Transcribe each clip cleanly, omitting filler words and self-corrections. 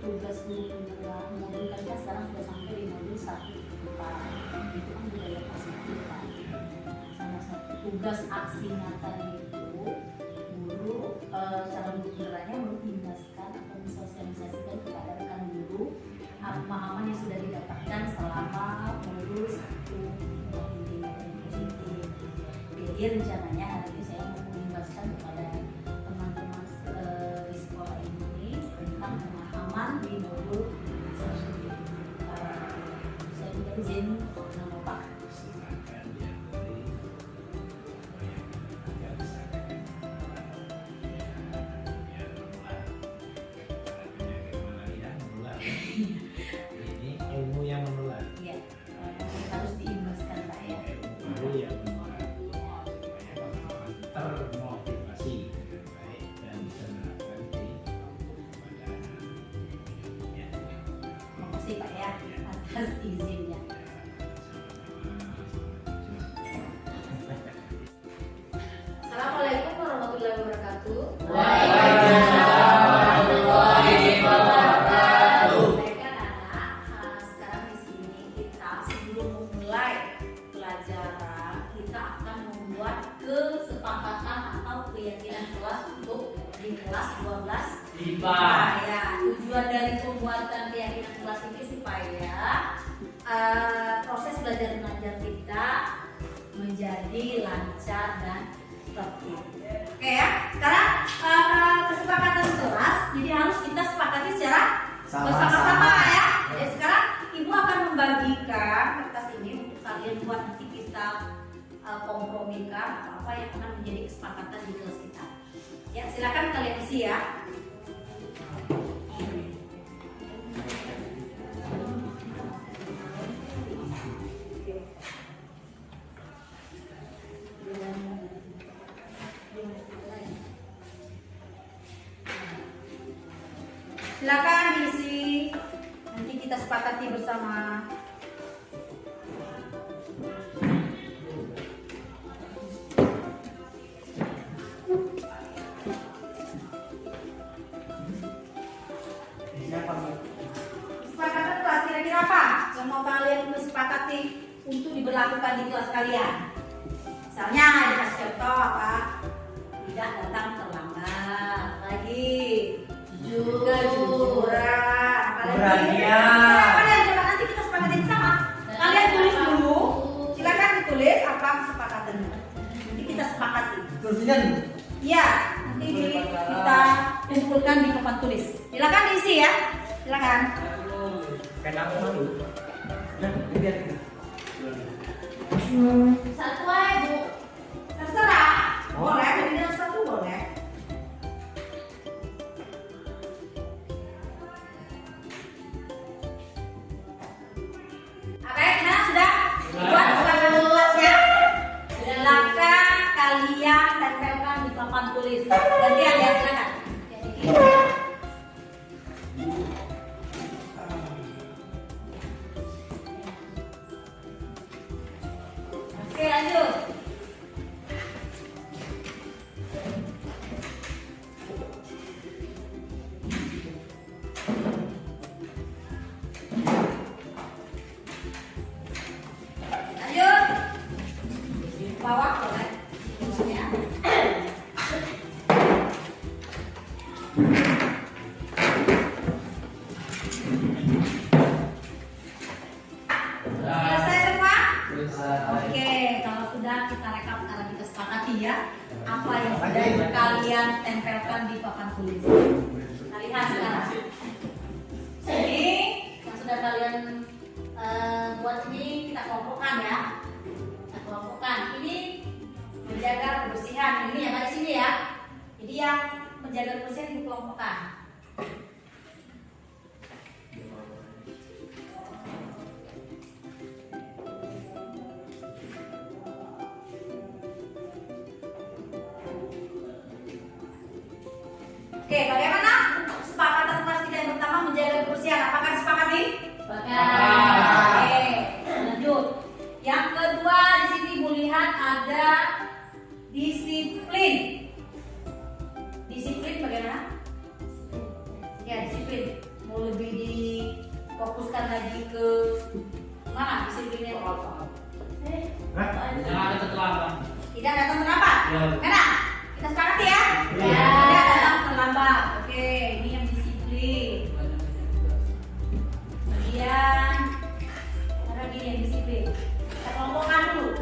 tugas penggerak modul kan kita sekarang sudah sampai di modul 1 itu kan budaya positif kan. Salah satu tugas aksi nyatanya itu guru cara penggeraknya menjelaskan atau mensosialisasikan kepada rekan guru pemahaman yang sudah didapatkan selama modul 1 budaya positif. Jadi rencananya hari ini saya mau menjelaskan kepada teman-teman di sekolah ini tentang pemahaman di modul tersebut. Saya minta izin nama Pak. Ini ilmu yang menular. Iya, harus diimbaskan Pak ya. Ilmu yang menular supaya kawan-kawan termotivasi dengan baik dan bisa menerapkan di kepada ya. Makasih Pak ya atas izinnya. Assalamualaikum warahmatullahi wabarakatuh. Waalaikumsalam warahmatullahi wabarakatuh. Baik anak-anak, sekarang di sini kita sebelum memulai pelajaran kita akan membuat kesepakatan atau keyakinan kelas untuk di kelas 12 IPA. Ya, tujuan dari pembuatan keyakinan kelas ini supaya proses belajar mengajar kita menjadi lancar dan tertib. Oke ya, sekarang kesepakatan kelas jadi harus kita sepakati secara bersama-sama ya. Jadi sekarang ibu akan membagikan kertas ini untuk kalian buat nanti kita kompromikan apa yang akan menjadi kesepakatan di kelas kita. Ya, silakan kalian isi ya. Silakan diisi, nanti kita sepakati bersama. Kesepakatan kelas kira-kira apa yang mau kalian sepakati untuk diberlakukan di kelas kalian? Misalnya dikasih contoh apa? Tidak datang terlambat. Lagi kejujuran, apalagi kalian coba nanti kita sepakatin sama. Kalian tulis dulu, silakan ditulis apa kesepakatannya. Nanti kita sepakati. Tulisan. Iya, nanti kita kumpulkan di papan tulis. Silakan diisi ya, silakan. Kenapa malu? Satu aja Bu, terserah. Boleh, lebih dari satu boleh. Nah, sudah buat kesepakatan kelasnya. Silakan kalian tempelkan di papan tulis. Gantian ya, silakan. Oke, lanjut. Lanjut. Bawah boleh. Ya. Selesai semua? Oke, kalau sudah kita rekap sekarang kita sepakati ya apa yang sudah kalian tempelkan di papan tulis. Kita lihat sekarang. Ini yang sudah kalian buat ini kita kelompokkan ya. Kita kelompokkan. Ini menjaga kebersihan. Ini yang ada di sini ya. Jadi yang menjaga kebersihan dikelompokkan. Oke, bagaimana untuk kesepakatan kelas kita yang pertama menjaga kebersihan? Apakah disepakati? Oke, lanjut. Yang kedua di sini Ibu lihat ada disiplin. Disiplin bagaimana? Ya, disiplin. Mau lebih teruskan lagi ke mana disiplinnya? Jangan ada terlambat. Tidak datang terlambat. Ya. Merah. Kita sepakat ya? Ya. Tidak datang terlambat. Oke, ini yang disiplin. Kemudian ada gini yang disiplin. Kita kelompokkan dulu.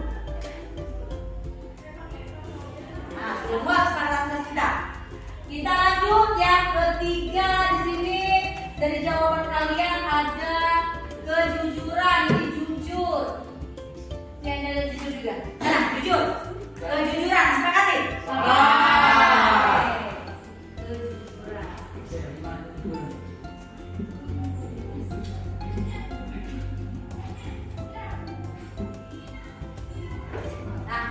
Nah, sudah buat kesepakatan kita. Kita lanjut yang ketiga di sini. Dari jawaban kalian ada kejujuran, ini jujur. Yang ada jujur juga. Nah, jujur. Kejujuran, sepakati? Kejujuran. Nah,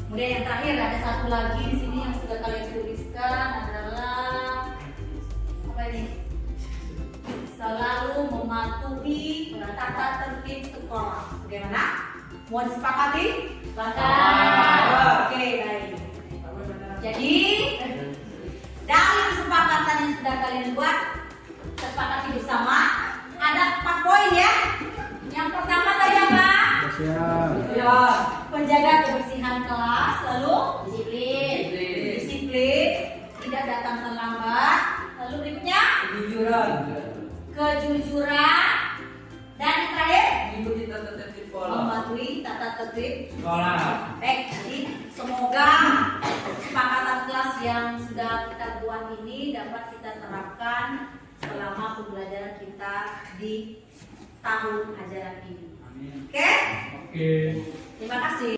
kemudian yang terakhir ada satu lagi di sini yang sudah kalian tuliskan adalah apa ini? Selalu mematuhi tata tertib sekolah. Bagaimana? Mau disepakati? Oke, baik. Jadi dari kesepakatan yang sudah kalian buat, sepakati bersama. Ada 4 poin ya. Yang pertama tadi apa? Ya, penjaga kebersihan kelas, lalu disiplin, tidak datang terlambat. Lalu berikutnya kejujuran, dan yang terakhir mematuhi tata tertib Sekolah. Baik, jadi semoga kesepakatan kelas yang sudah kita buat ini dapat kita terapkan selama pembelajaran kita di tahun ajaran ini. Oke? Oke. Terima kasih.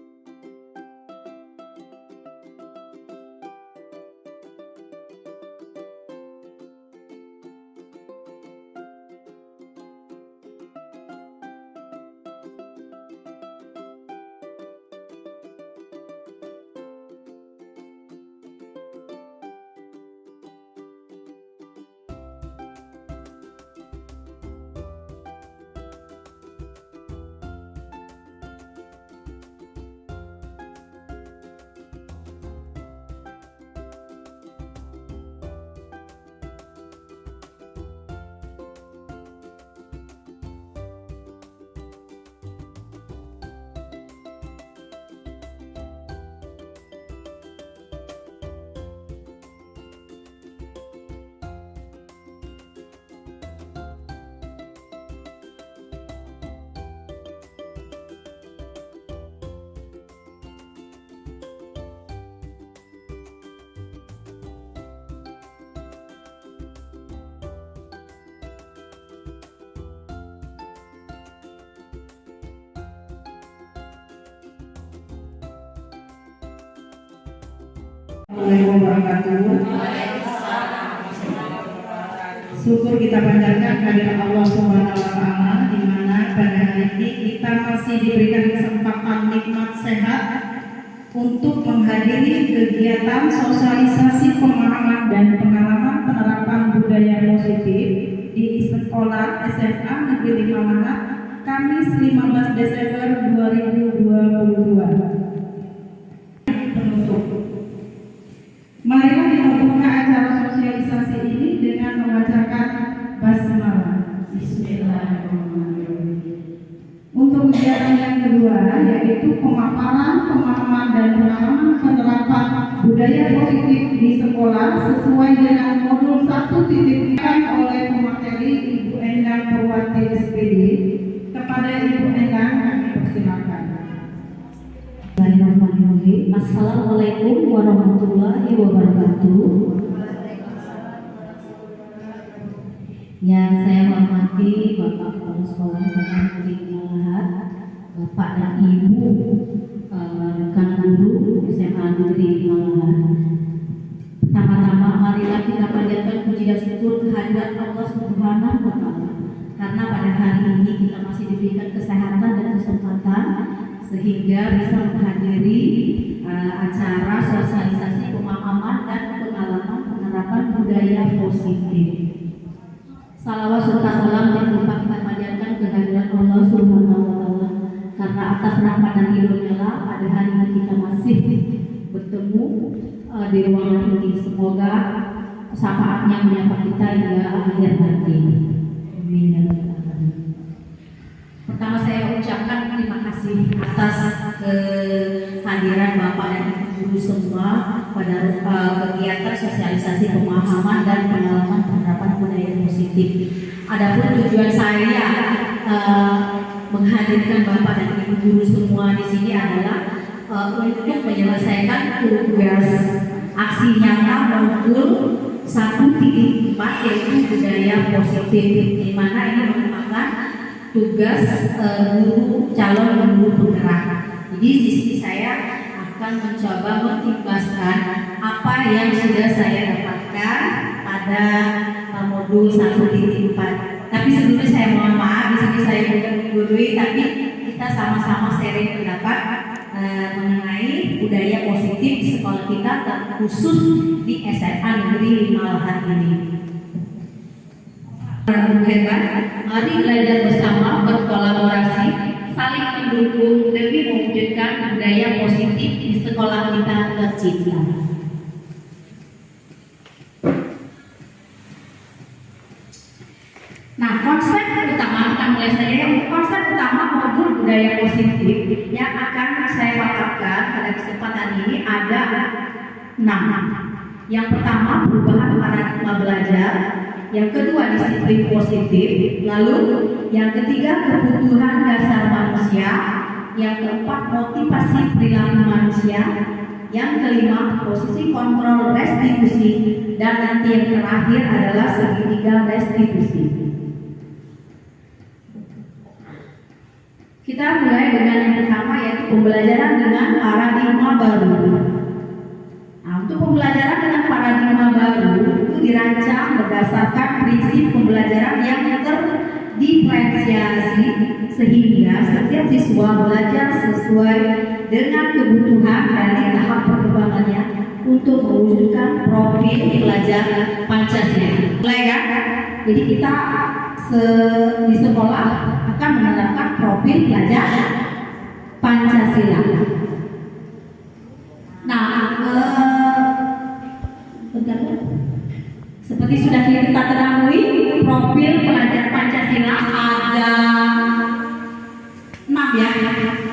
Assalamualaikum warahmatullahi wabarakatuh. Syukur kita panjatkan kehadirat Allah Subhanahu wa taala di mana pada hari ini kita masih diberikan kesempatan nikmat sehat untuk menghadiri kegiatan sosialisasi pemahaman dan pengalaman penerapan budaya positif di sekolah SMA Negeri 5 Manat Kamis 15 Desember 2022. Marilah kita buka acara sosialisasi ini dengan membacakan basmalah. Bismillahirrahmanirrahim. Untuk kegiatan yang kedua yaitu pemaparan, pemahaman dan pengalaman penerapan budaya positif di sekolah sesuai dengan modul 1.3 oleh pemateri Ibu Endang Purwati SPD. Kepada Ibu Endang kami persilakan. Bismillahirrahmanirrahim. Assalamualaikum warahmatullahi wabarakatuh. Yang saya hormati Bapak Kepala Sekolah Sma Negeri 5 Lahat, Bapak dan Ibu rekan guru SMA Negeri 5 Lahat. Pertama-tama marilah kita panjatkan puji dan syukur kehadirat Allah Subhanahu wa taala. Karena pada hari ini kita masih diberikan kesehatan dan kesempatan sehingga bisa menghadiri acara sosialisasi pemahaman dan pengalaman penerapan budaya positif. Salawat serta salam dan limpah kita panjatkan kehadirat Allah Subhanahu wa taala karena atas rahmat dan ridho-Nya pada hari ini kita masih bertemu di ruangan ini. Semoga syafaatnya menyapa kita hingga akhir nanti. Amin ya rabbal alamin. Pertama saya ucapkan terima kasih atas kehadiran Bapak dan Ibu guru semua pada kegiatan sosialisasi pemahaman dan pengalaman penerapan budaya positif. Adapun tujuan saya menghadirkan Bapak dan Ibu guru semua di sini adalah untuk menyelesaikan tugas aksi nyata modul 1.4 yaitu budaya positif, di mana ini merupakan tugas guru calon guru penggerak. Jadi di sini saya akan mencoba mengimbaskan apa yang sudah saya dapatkan pada modul 1.4. Tapi sebelumnya saya mohon maaf, di sini saya bukan menggurui, tapi kita sama-sama sharing pendapat mengenai budaya positif di sekolah kita, khusus di SMA Negeri 5 Lahat ini. Hebat, mari belajar bersama, berkolaborasi, saling mendukung demi mewujudkan budaya positif di sekolah kita tercinta. Nah, konsep utama kita mulai saja. Konsep utama modul budaya positif yang akan saya paparkan pada kesempatan ini ada 6. Yang pertama, perubahan paradigma belajar. Yang kedua, disiplin positif. Lalu yang ketiga, kebutuhan dasar manusia. Yang keempat, motivasi perilaku manusia. Yang kelima, posisi kontrol restitusi. Dan nanti yang terakhir adalah segitiga restitusi. Kita mulai dengan yang pertama, yaitu pembelajaran dengan paradigma baru. Nah, untuk pembelajaran dengan paradigma baru itu dirancang berdasarkan prinsip pembelajaran yang terdiferensiasi sehingga setiap siswa belajar sesuai dengan kebutuhan dari tahap perkembangannya untuk mewujudkan profil pelajar Pancasila. Mulai kan? Jadi kita di sekolah akan menerapkan profil pelajar Pancasila. Nah, seperti sudah kita ketahui, profil pelajar Pancasila ada 6 ya,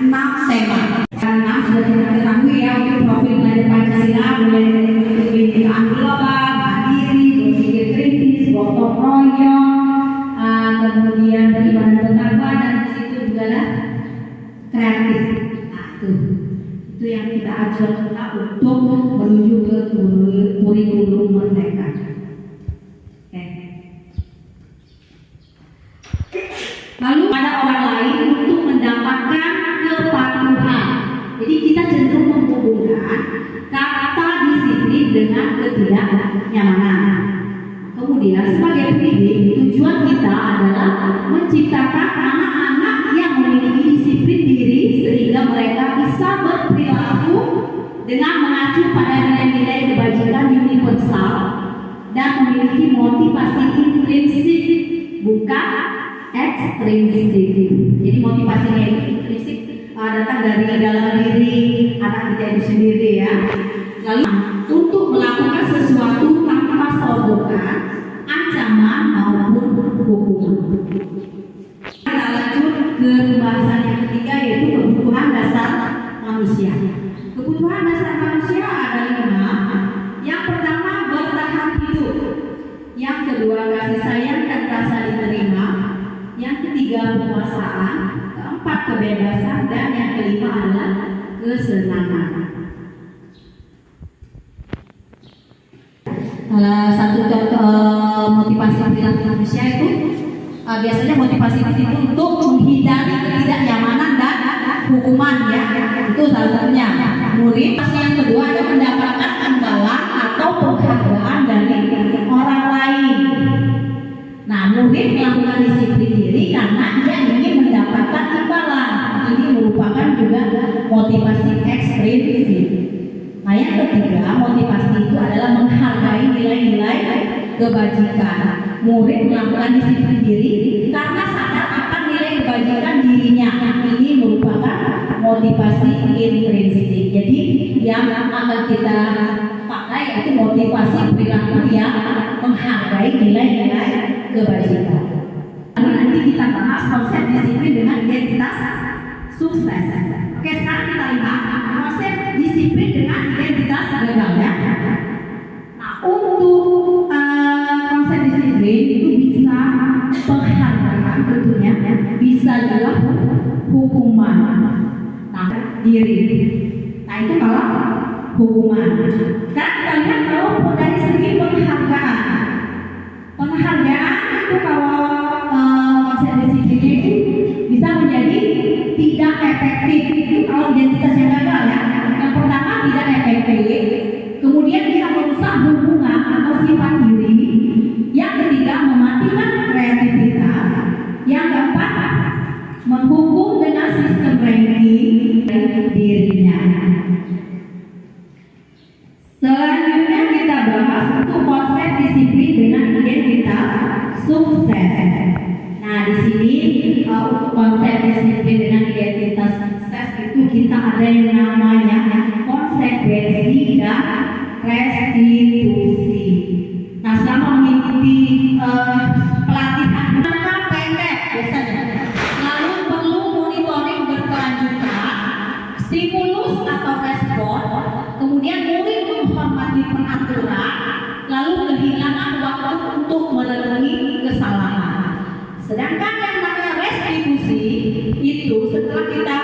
6 tema. Karena sudah kita ketahui ya, untuk profil pelajar Pancasila mulai dari kebinekaan global, mandiri, berpikir kritis, gotong royong, kemudian beribadah bertakwa, dan di situ juga lah kreatif. Nah, itu yang kita ajarkan untuk menuju ke kurikulum merdeka. Oke. Lalu ada orang lain untuk mendapatkan kepatuhan. Jadi kita cenderung menghubungkan kata disiplin dengan ketidaknyamanan. Kemudian sebagai pendidik, tujuan kita adalah menciptakan anak-anak yang memiliki disiplin diri sehingga mereka bisa berperilaku dengan mengacu pada nilai-nilai kebajikan universal dan memiliki motivasi intrinsik, bukan ekstrinsik. Jadi motivasinya itu intrinsik, datang dari dalam diri anak kita itu sendiri ya. Lalu untuk melakukan sesuatu tanpa sogokan, ancaman maupun hukuman. Kita lanjut ke pembahasan yang ketiga, yaitu kebutuhan dasar manusia. Kebutuhan dasar manusia ada 5. Yang pertama, bertahan hidup. Yang kedua, kasih sayang dan rasa diterima. Yang ketiga, penguasaan. Keempat, kebebasan. Dan yang kelima adalah kesenangan. Satu contoh motivasi perilaku manusia itu biasanya motivasi itu untuk menghindari ketidaknyamanan dan hukuman ya, itu salah satunya. Murid yang kedua ada mendapatkan imbalan atau penghargaan dari orang lain. Nah, murid melakukan disiplin diri karena dia ingin mendapatkan imbalan. Ini merupakan juga motivasi ekstrinsik. Nah, yang ketiga, motivasi itu adalah menghargai nilai-nilai kebajikan. Murid melakukan disiplin diri karena sadar akan nilai kebajikan dirinya. Ini merupakan motivasi intrinsik. Jadi yang akan kita pakai yaitu motivasi perilaku yang menghargai nilai-nilai kebajikan. sukses. Oke, sekarang kita lihat konsep disiplin dengan identitas gagal ya. Nah, untuk konsep disiplin itu bisa penghargaan tentunya, bisa juga hukuman. Nah, diri. Nah, itu kalau hukuman. Sekarang kita lihat kalau dari segi penghargaan. Penghargaan itu kalau konsep disiplin itu bisa menjadi tidak efektif. Itu kalau identitas yang gagal ya. Yang pertama tidak efektif, kemudian bisa merusak hubungan atau sifat diri. Yang ketiga mematikan kreativitas. Yang keempat menghukum dengan sistem ranking dirinya. Selanjutnya kita bahas untuk konsep disiplin dengan identitas sukses. Nah, di sini untuk konsep disiplin dengan identitas sukses itu kita ada yang namanya konsekuensi dan restitusi. Nah, selama mengikuti pelatihan jangka pendek biasanya, lalu perlu monitoring berkelanjutan, stimulus atau respon, kemudian murid menghormati peraturan, lalu kehilangan waktu untuk merenungi kesalahan. Sedangkan yang namanya restitusi itu setelah kita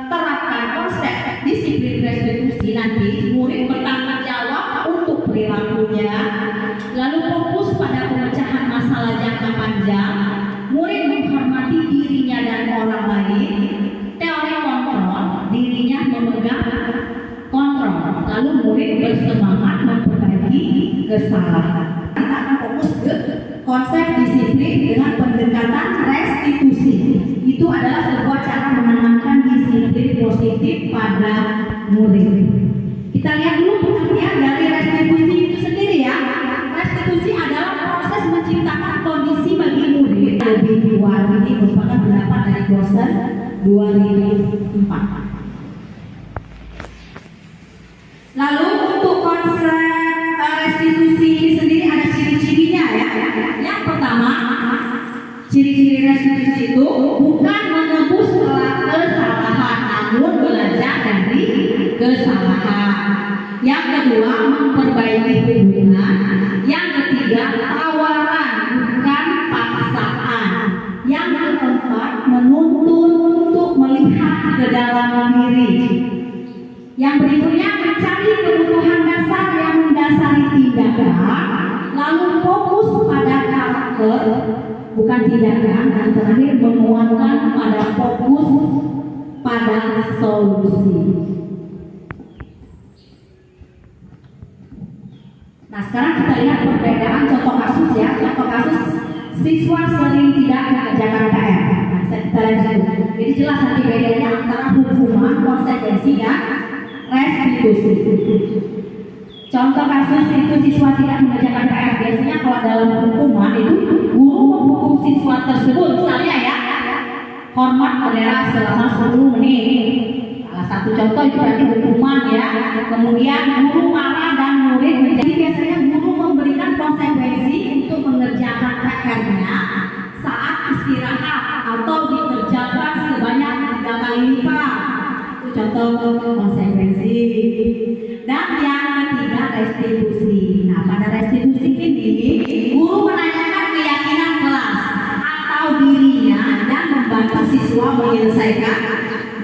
terapkan konsep disiplin restitusi, nanti murid bertanggung jawab untuk perilakunya, lalu fokus pada pemecahan masalah jangka panjang, murid menghormati dirinya dan orang lain, teori kontrol, dirinya memegang kontrol, lalu murid bersemangat memperbaiki kesalahan. Kita akan fokus ke konsep disiplin dengan pendekatan restitusi. Itu adalah sebuah cara menanamkan disiplin positif pada murid. Kita lihat dulu pengertian dari restitusi itu sendiri ya. Restitusi adalah proses menciptakan kondisi bagi murid lebih luar. Ini merupakan pendapat dari dosen 2004. Lalu untuk konsep restitusi ini sendiri ada ciri-cirinya ya. Yang pertama, ciri-ciri restitusi itu bukan menebus kesalahan, namun belajar dari kesalahan. Yang kedua, memperbaiki hubungan. Yang ketiga, tawaran bukan paksaan. Yang keempat, menuntun untuk melihat ke dalam diri. Yang berikutnya, mencari kebutuhan dasar yang mendasari tindakan, lalu fokus pada karakter bukan tindakan, dan terakhir menguatkan pada fokus pada solusi. Nah, sekarang kita lihat perbedaan contoh kasus ya. Contoh kasus siswa sering tidak mengerjakan PR. Nah, kita lihat dulu. Jadi jelas nanti bedanya antara hukuman, konsekuensi dan restitusi. Contoh kasus itu siswa tidak mengerjakan PR. Biasanya kalau dalam hukuman itu guru menghukum siswa tersebut, misalnya ya, hormat bendera selama 10 menit. Salah satu contoh itu berarti hukuman ya. Kemudian guru marah dan murid menjadi, biasanya guru memberikan konsekuensi untuk mengerjakan PR-nya saat istirahat atau dikerjakan sebanyak 3 kali lipat. Itu contoh konsekuensi. Dan yang ketiga, restitusi. Nah, pada restitusi ini guru menanyakan keyakinan kelas atau dirinya dan membantu siswa menyelesaikan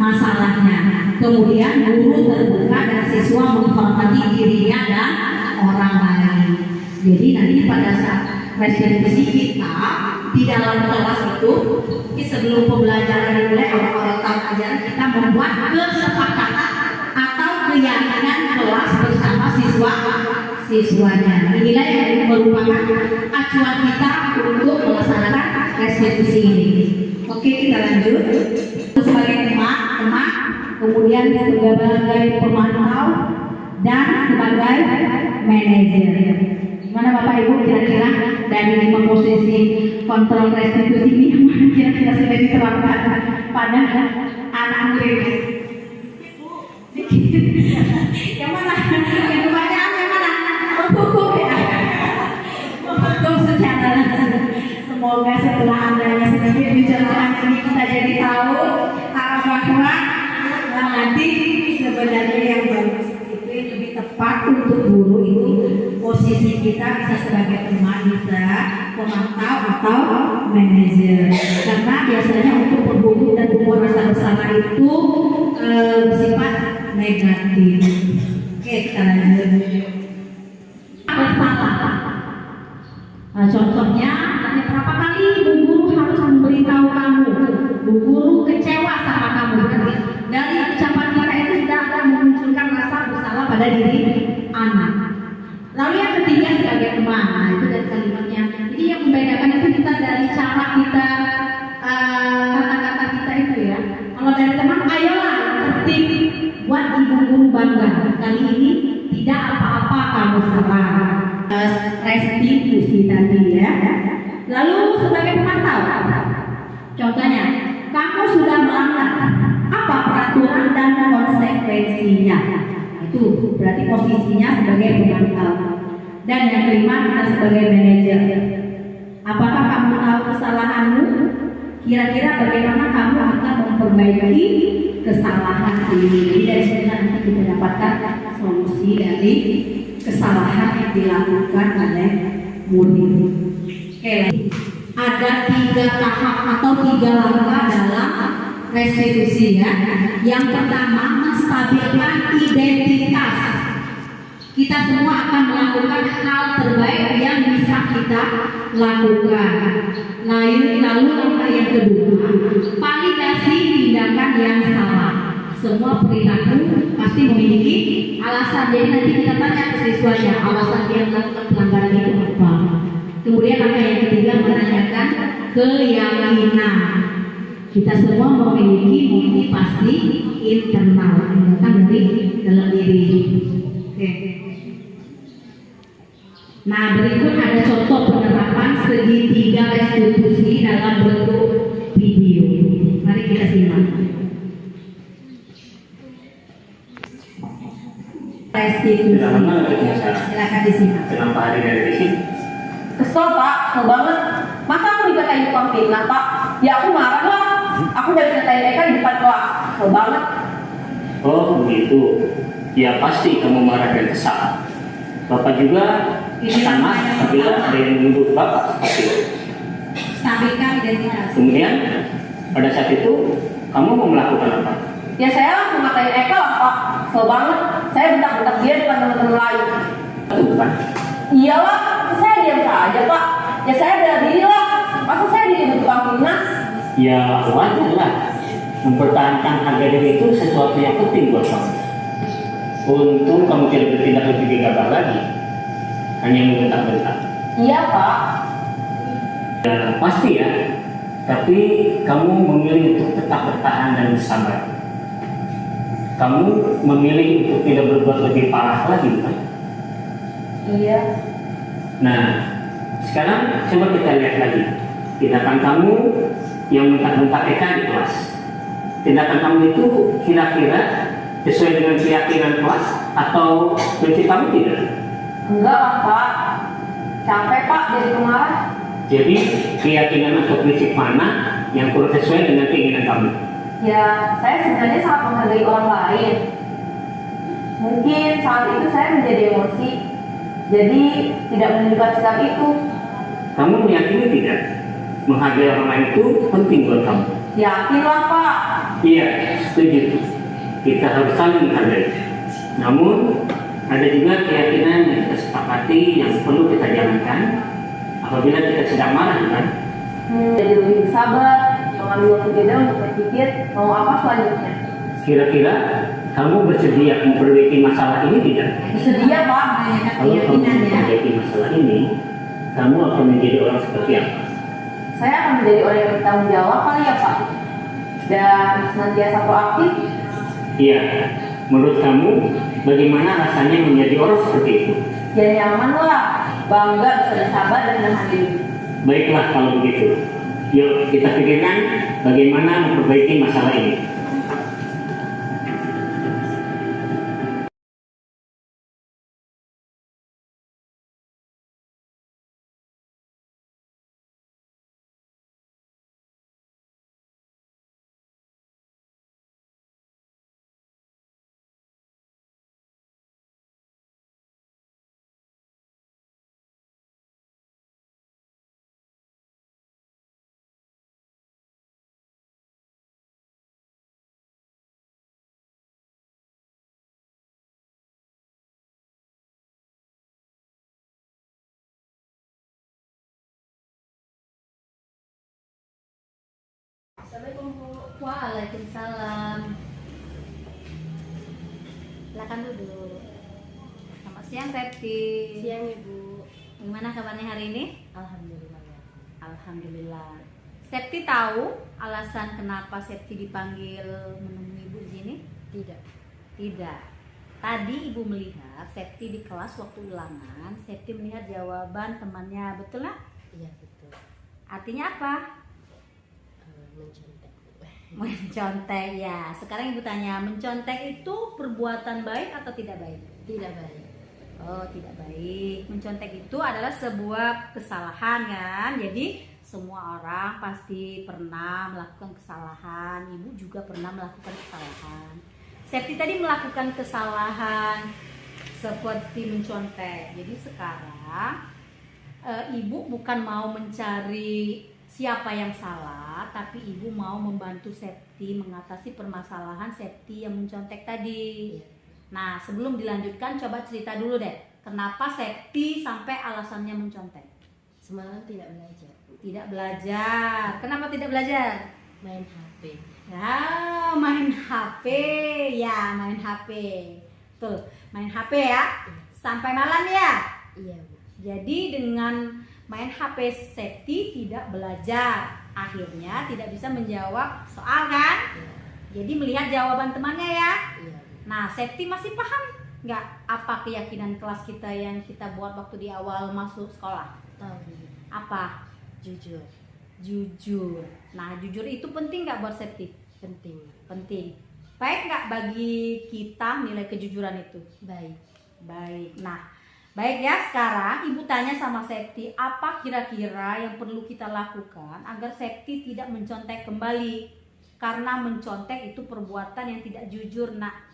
masalahnya. Kemudian guru terbuka dan siswa menghormati dirinya dan orang lain. Jadi nanti pada saat restitusi kita di dalam kelas itu, sebelum pembelajaran dimulai, orang-orang tahu ajaran, kita membuat kesepakatan atau keyakinan kelas bersama siswanya. Inilah yang merupakan acuan kita untuk melaksanakan restitusi ini. Oke, kita lanjut. Sebagai teman, kemudian sebagai pemantau dan sebagai manajer. Mana Bapak Ibu kira-kira dari 5 posisi kontrol restitusi ini yang mana kira-kira sudah diterapkan pada anak murid? Yang mana? Yang kebanyakan yang mana? Menghukum ya. Menghukum secara langsung. Semoga setelah adanya sedikit bicara ini kita jadi tahu posisi kita bisa sebagai teman, bisa pemantau atau manajer. Karena biasanya untuk berhubung dan membuat rasa bersalah itu bersifat negatif. Oke, kita lanjut. Bersalah. Contohnya, berapa kali Bu Guru harus memberitahu kamu, Bu Guru kecewa sama kamu. Dari ucapan kita itu sudah akan memunculkan rasa bersalah pada diri anak. Lalu yang ketiga sebagai teman, nah itu dari kalimatnya. Jadi yang membedakan itu kita dari cara kita, kata-kata kita itu ya. Kalau dari teman, ayolah tertib, buat ibu guru bangga. Kali ini tidak apa-apa kamu salah. Restitusi tadi ya. Lalu sebagai pemantau, contohnya, kamu sudah melanggar apa peraturan dan konsekuensinya. Itu berarti posisinya sebagai pemantau. Dan yang kelima kita sebagai manajer. Apakah kamu tahu kesalahanmu? Kira-kira bagaimana kamu akan memperbaiki kesalahan ini? Jadi dari sini nanti kita dapatkan solusi dari kesalahan yang dilakukan oleh murid. Oke, ada 3 tahap atau 3 langkah dalam restitusi ya. Yang pertama, menstabilkan identitas. Kita semua akan melakukan hal terbaik yang bisa kita lakukan. Lalu langkah yang kedua, validasi tindakan yang salah. Semua perilaku pasti memiliki alasan. Jadi nanti kita tanya ke siswanya alasan dia melakukan pelanggaran itu apa. Kemudian langkah yang ketiga, menanyakan keyakinan. Kita semua memiliki motivasi internal yang datang dari dalam diri. Oke. Nah, berikut ada contoh penerapan segitiga restitusi dalam bentuk video. Mari kita simak. Restitusi. Silakan disimak. Kenapa hari dari sini? Kesel Pak, kesel banget. Masa aku dikatain tukang fitnah Pak? Ya aku marah lah. Aku udah dikatain Eka di depan kelas. Kesel banget. Oh begitu. Ya pasti kamu marah dan kesal. Bapak juga sama apabila ada yang menuduh Bapak seperti itu. Stabilkan identitas. Kemudian pada saat itu kamu mau melakukan apa? Ya saya langsung ngatain Eka lah Pak. Kesel banget. Saya bentak-bentak dia depan teman-teman lain. Itu bukan? Iyalah, saya diam saja Pak. Ya saya bela diri lah. Masa saya dituduh tukang fitnah? Ya wajar lah. Mempertahankan harga diri itu sesuatu yang penting buat kamu. Untung kamu tidak bertindak lebih gegabah lagi, hanya membentak-bentak. Iya Pak. Ya pasti ya. Tapi kamu memilih untuk tetap bertahan dan bersabar. Kamu memilih untuk tidak berbuat lebih parah lagi, bukan? Iya. Nah, sekarang coba kita lihat lagi tindakan kamu yang bentak-bentak Eka di kelas. Tindakan kamu itu kira-kira sesuai dengan keyakinan kelas atau prinsip kamu tidak? Enggak lah Pak. Capek Pak jadi pemarah. Jadi keyakinan atau prinsip mana yang kurang sesuai dengan keinginan kamu? Ya, saya sebenarnya sangat menghargai orang lain. Mungkin saat itu saya menjadi emosi, jadi tidak menunjukkan sikap itu. Kamu meyakini tidak menghargai orang lain itu penting buat kamu? Yakinlah Pak. Iya, setuju. Kita harus saling menghargai. Namun ada juga keyakinan yang kita sepakati yang perlu kita jalankan apabila kita sedang marah, kan? Jadi lebih sabar, mengambil waktu jeda untuk berpikir mau apa selanjutnya. Kira-kira kamu bersedia memperbaiki masalah ini tidak? Bersedia Pak. Kalau kamu memperbaiki masalah ini, kamu akan menjadi orang seperti apa? Saya akan menjadi orang yang bertanggung jawab kali ya Pak. Dan senantiasa proaktif. Iya, menurut kamu bagaimana rasanya menjadi orang seperti itu? Ya nyaman lah, bangga bisa bersabar dan menahan diri. Baiklah kalau begitu. Yuk kita pikirkan bagaimana memperbaiki masalah ini. Assalamualaikum Bu. Waalaikumsalam. Silakan duduk. Selamat siang Septi. Siang Ibu. Gimana kabarnya hari ini? Alhamdulillah ya. Alhamdulillah. Septi tahu alasan kenapa Septi dipanggil menemui Ibu di sini? Tidak. Tidak. Tadi Ibu melihat Septi di kelas waktu ulangan, Septi melihat jawaban temannya, betul nggak? Iya betul. Artinya apa? Mencontek. Mencontek ya. Sekarang Ibu tanya, mencontek itu perbuatan baik atau tidak baik? Tidak baik. Oh, tidak baik. Mencontek itu adalah sebuah kesalahan kan. Jadi semua orang pasti pernah melakukan kesalahan. Ibu juga pernah melakukan kesalahan. Septi tadi melakukan kesalahan seperti mencontek. Jadi sekarang Ibu bukan mau mencari siapa yang salah, tapi Ibu mau membantu Septi mengatasi permasalahan Septi yang mencontek tadi. Iya. Nah, sebelum dilanjutkan, coba cerita dulu deh, kenapa Septi sampai alasannya mencontek? Semalam tidak belajar Bu. Tidak belajar. Kenapa tidak belajar? Main HP. Ya, main HP. Ya, main HP. Tuh, main HP ya. Sampai malam ya. Iya Bu. Jadi dengan main HP Septi tidak belajar. Akhirnya tidak bisa menjawab soal kan? Iya. Jadi melihat jawaban temannya ya. Iya Bu. Nah, Septi masih paham nggak apa keyakinan kelas kita yang kita buat waktu di awal masuk sekolah? Tahu Bu. Apa? Jujur. Jujur. Nah, jujur itu penting nggak buat Septi? Penting. Penting. Baik nggak bagi kita nilai kejujuran itu? Baik. Baik. Nah, baik ya, sekarang Ibu tanya sama Septi, apa kira-kira yang perlu kita lakukan agar Septi tidak mencontek kembali? Karena mencontek itu perbuatan yang tidak jujur, nak.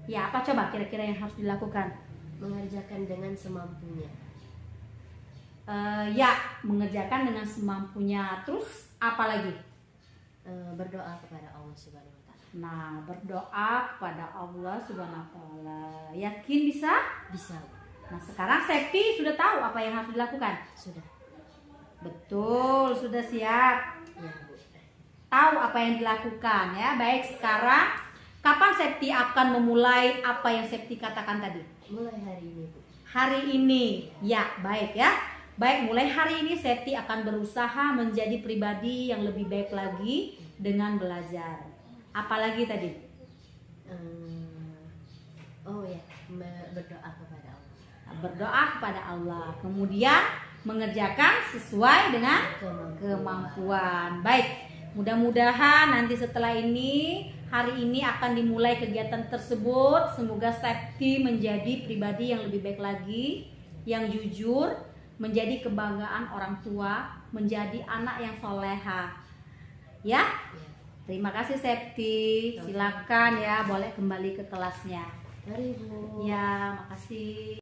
Ya, apa coba kira-kira yang harus dilakukan? Mengerjakan dengan semampunya. Ya, mengerjakan dengan semampunya. Terus apa lagi? Berdoa kepada Allah Subhanahu wa taala. Nah, berdoa kepada Allah Subhanahu wa taala. Yakin bisa? Bisa Bu. Nah, sekarang Septi sudah tahu apa yang harus dilakukan? Sudah. Betul, sudah siap. Iya Bu. Tahu apa yang dilakukan ya. Baik, sekarang kapan Septi akan memulai apa yang Septi katakan tadi? Mulai hari ini Bu. Hari ini. Ya, baik ya. Baik, mulai hari ini Septi akan berusaha menjadi pribadi yang lebih baik lagi dengan belajar. Apalagi tadi? Oh ya, berdoa kepada Allah. Berdoa kepada Allah. Kemudian mengerjakan sesuai dengan Kemampuan. kemampuan. Baik, mudah-mudahan nanti setelah ini, hari ini akan dimulai kegiatan tersebut. Semoga Septi menjadi pribadi yang lebih baik lagi, yang jujur, menjadi kebanggaan orang tua, menjadi anak yang soleha. Ya, Ya. terima kasih Septi. Silakan ya, boleh kembali ke kelasnya. Mari Bu. Ya, makasih.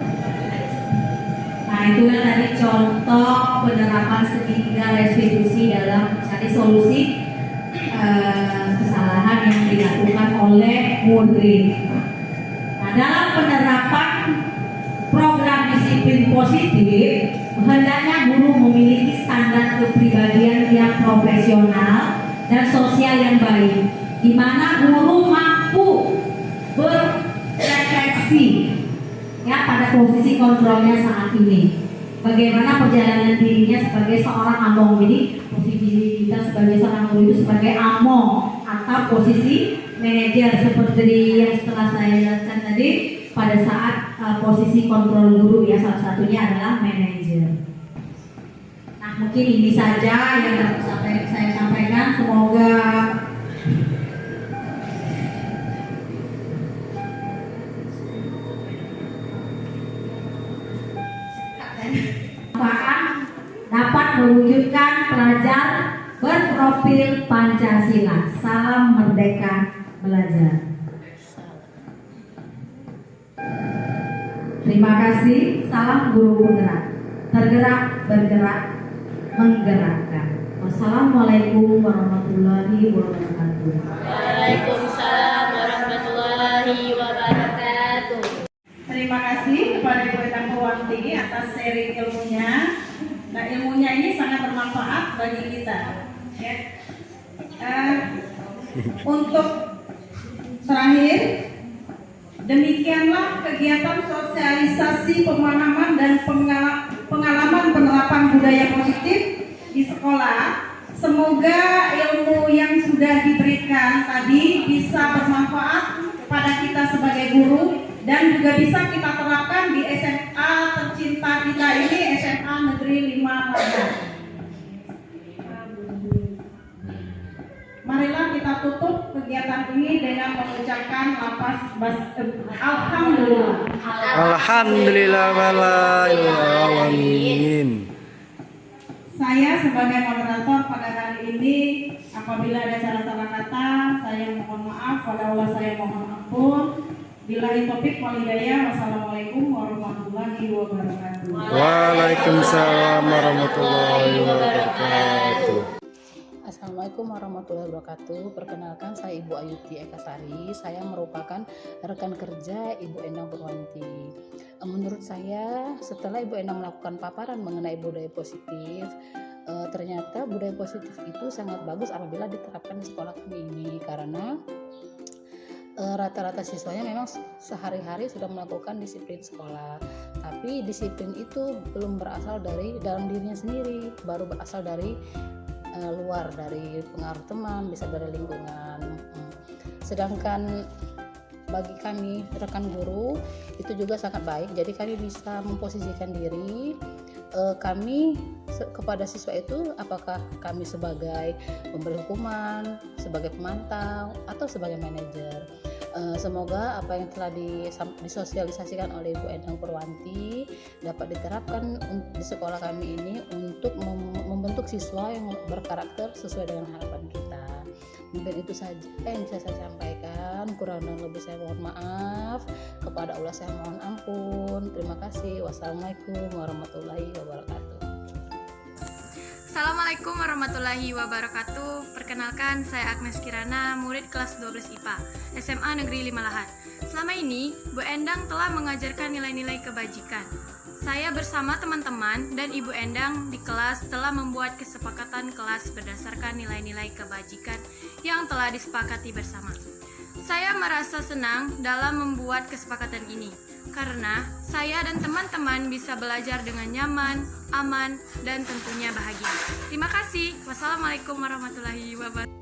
Nah, itulah tadi contoh penerapan segitiga restitusi dalam mencari solusi kesalahan yang dilakukan oleh murid. Nah, dalam penerapan program disiplin positif, hendaknya guru memiliki standar kepribadian yang profesional dan sosial yang baik, di mana guru mampu berrefleksi ya pada posisi kontrolnya saat ini. Bagaimana perjalanan dirinya sebagai seorang among. Jadi posisi kita sebagai seorang guru itu sebagai among atau posisi manajer seperti yang setelah saya jelaskan tadi pada saat posisi kontrol guru ya, salah satunya adalah manajer. Nah, mungkin ini saja yang dapat saya sampaikan. Semoga dapat mewujudkan pelajar berprofil Pancasila. Salam merdeka belajar. Terima kasih. Salam guru penggerak. Tergerak, bergerak, menggerakkan. Wassalamualaikum warahmatullahi wabarakatuh. Waalaikumsalam warahmatullahi wabarakatuh. Terima kasih kepada Ibu Endang Purwanti atas sharing ilmunya. Nah, ilmunya ini sangat bermanfaat bagi kita. Ya. Terakhir, demikianlah kegiatan sosialisasi pemahaman dan pengalaman penerapan budaya positif di sekolah. Semoga ilmu yang sudah diberikan tadi bisa bermanfaat pada kita sebagai guru dan juga bisa kita terapkan di SMA tercinta kita ini, SMA Negeri 5 Lahat. Marilah kita tutup kegiatan ini dengan mengucapkan Alhamdulillah. Alhamdulillahirrahmanirrahim. Saya sebagai moderator pada hari ini, apabila ada salah-salah kata, saya mohon maaf. Pada Allah saya mohon ampun. Billahi taufiq wal hidayah. Wassalamualaikum warahmatullahi wabarakatuh. Waalaikumsalam warahmatullahi wabarakatuh. Assalamualaikum warahmatullahi wabarakatuh. Perkenalkan, saya Ibu Ayuti Ekasari. Saya merupakan rekan kerja Ibu Endang Purwanti. Menurut saya, setelah Ibu Endang melakukan paparan mengenai budaya positif, ternyata budaya positif itu sangat bagus apabila diterapkan di sekolah kami ini, karena rata-rata siswanya memang sehari-hari sudah melakukan disiplin sekolah, tapi disiplin itu belum berasal dari dalam dirinya sendiri, baru berasal dari luar, dari pengaruh teman, bisa dari lingkungan. Sedangkan bagi kami rekan guru itu juga sangat baik, jadi kami bisa memposisikan diri kami kepada siswa itu, apakah kami sebagai pemberi hukuman, sebagai pemantau, atau sebagai manajer. Semoga apa yang telah disosialisasikan oleh Ibu Endang Purwanti dapat diterapkan di sekolah kami ini untuk membentuk siswa yang berkarakter sesuai dengan harapan kita. Mungkin itu saja yang bisa saya sampaikan. Kurang dan lebih saya mohon maaf. Kepada Allah saya mohon ampun. Terima kasih. Wassalamualaikum warahmatullahi wabarakatuh. Assalamualaikum warahmatullahi wabarakatuh. Perkenalkan, saya Agnes Kirana, murid kelas 12 IPA, SMA Negeri 5 Lahat. Selama ini, Bu Endang telah mengajarkan nilai-nilai kebajikan. Saya bersama teman-teman dan Ibu Endang di kelas telah membuat kesepakatan kelas berdasarkan nilai-nilai kebajikan yang telah disepakati bersama. Saya merasa senang dalam membuat kesepakatan ini, karena saya dan teman-teman bisa belajar dengan nyaman, aman, dan tentunya bahagia. Terima kasih. Wassalamualaikum warahmatullahi wabarakatuh.